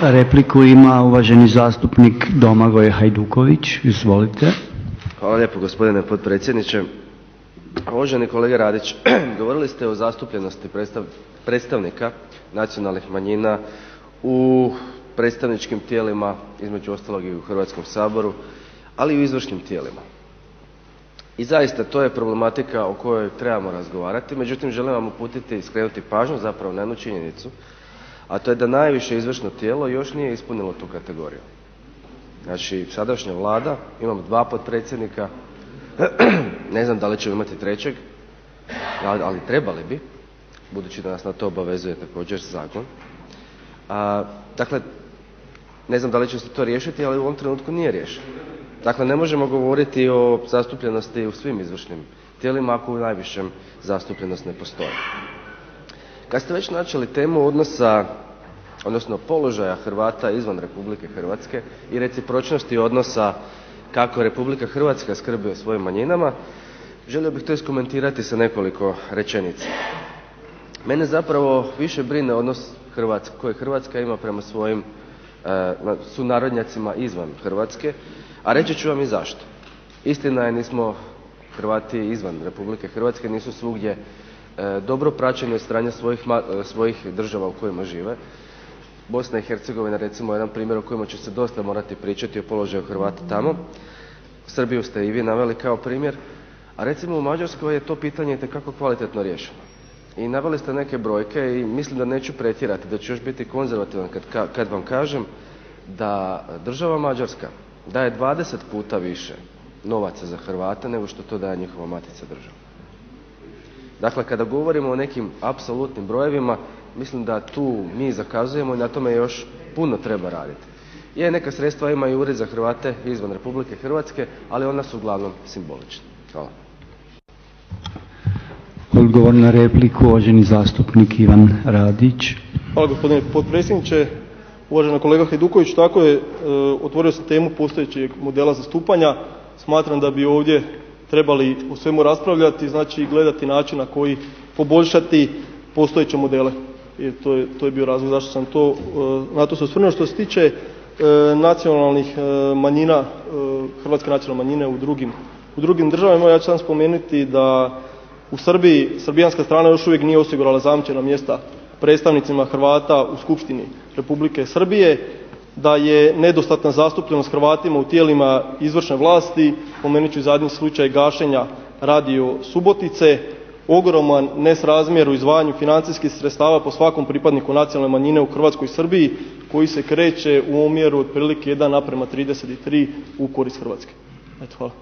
Repliku ima uvaženi zastupnik Domagoj Hajduković. Izvolite. Hvala lijepo gospodine potpredsjedniče. Uvaženi kolega Radić, govorili ste o zastupljenosti predstavnika nacionalnih manjina u predstavničkim tijelima, između ostalog i u Hrvatskom saboru, ali i u izvršnim tijelima. I zaista to je problematika o kojoj trebamo razgovarati, međutim želim vam uputiti i skrenuti pažnju zapravo na jednu činjenicu, a to je da najviše izvršno tijelo još nije ispunilo tu kategoriju. Znači sadašnja Vlada, imamo 2 potpredsjednika, ne znam da li ćemo imati trećeg, ali trebali bi, budući da nas na to obavezuje također zakon. Dakle, ne znam da li će se to riješiti, ali u ovom trenutku nije riješeno. Dakle, ne možemo govoriti o zastupljenosti u svim izvršnim tijelima ako u najvišem zastupljenost ne postoji. Kad ste već načeli temu odnosa, odnosno položaja Hrvata izvan Republike Hrvatske i recipročnosti odnosa kako Republika Hrvatska skrbi o svojim manjinama, želio bih to iskomentirati sa nekoliko rečenica. Mene zapravo više brine odnos koji Hrvatska ima prema svojim sunarodnjacima izvan Hrvatske, a reći ću vam i zašto. Istina je, nismo Hrvati izvan Republike Hrvatske, nisu svugdje dobro praćeni od strane svojih država u kojima žive. Bosna i Hercegovina recimo jedan primjer o kojima će se dosta morati pričati o položaju Hrvata tamo. Srbiju ste i vi naveli kao primjer, a recimo u Mađarskoj je to pitanje itekako kvalitetno riješeno. I naveli ste neke brojke i mislim da neću pretjerati, da ću još biti konzervativan kad vam kažem da država Mađarska daje 20 puta više novaca za Hrvate nego što to daje njihova matica država. Dakle, kada govorimo o nekim apsolutnim brojevima, mislim da tu mi zakazujemo i na tome još puno treba raditi. Neka sredstva ima i Ured za Hrvate izvan Republike Hrvatske, ali ona su uglavnom simbolična. Hvala. Odgovor na repliku, uvaženi zastupnik Ivan Radić. Hvala gospodine potpredsjedniče. Uvažena kolega Hajduković, tako je, otvorio sam temu postojećeg modela zastupanja. Smatram da bi ovdje trebali o svemu raspravljati, znači gledati način na koji poboljšati postojeće modele. I to je bio razlog zašto sam na to se osvrnuo. Što se tiče nacionalnih manjina, hrvatske nacionalne manjine u drugim državama, ja ću sam spomenuti da u Srbiji srbijanska strana još uvijek nije osigurala zajamčena mjesta predstavnicima Hrvata u Skupštini Republike Srbije, da je nedostatna zastupljenost Hrvatima u tijelima izvršne vlasti, spomenut ću i zadnji slučaj gašenja Radio Subotice, ogroman nesrazmjer u izdvajanju financijskih sredstava po svakom pripadniku nacionalne manjine u Hrvatskoj i Srbiji koji se kreće u omjeru otprilike 1:33 u korist Hrvatske. Hvala.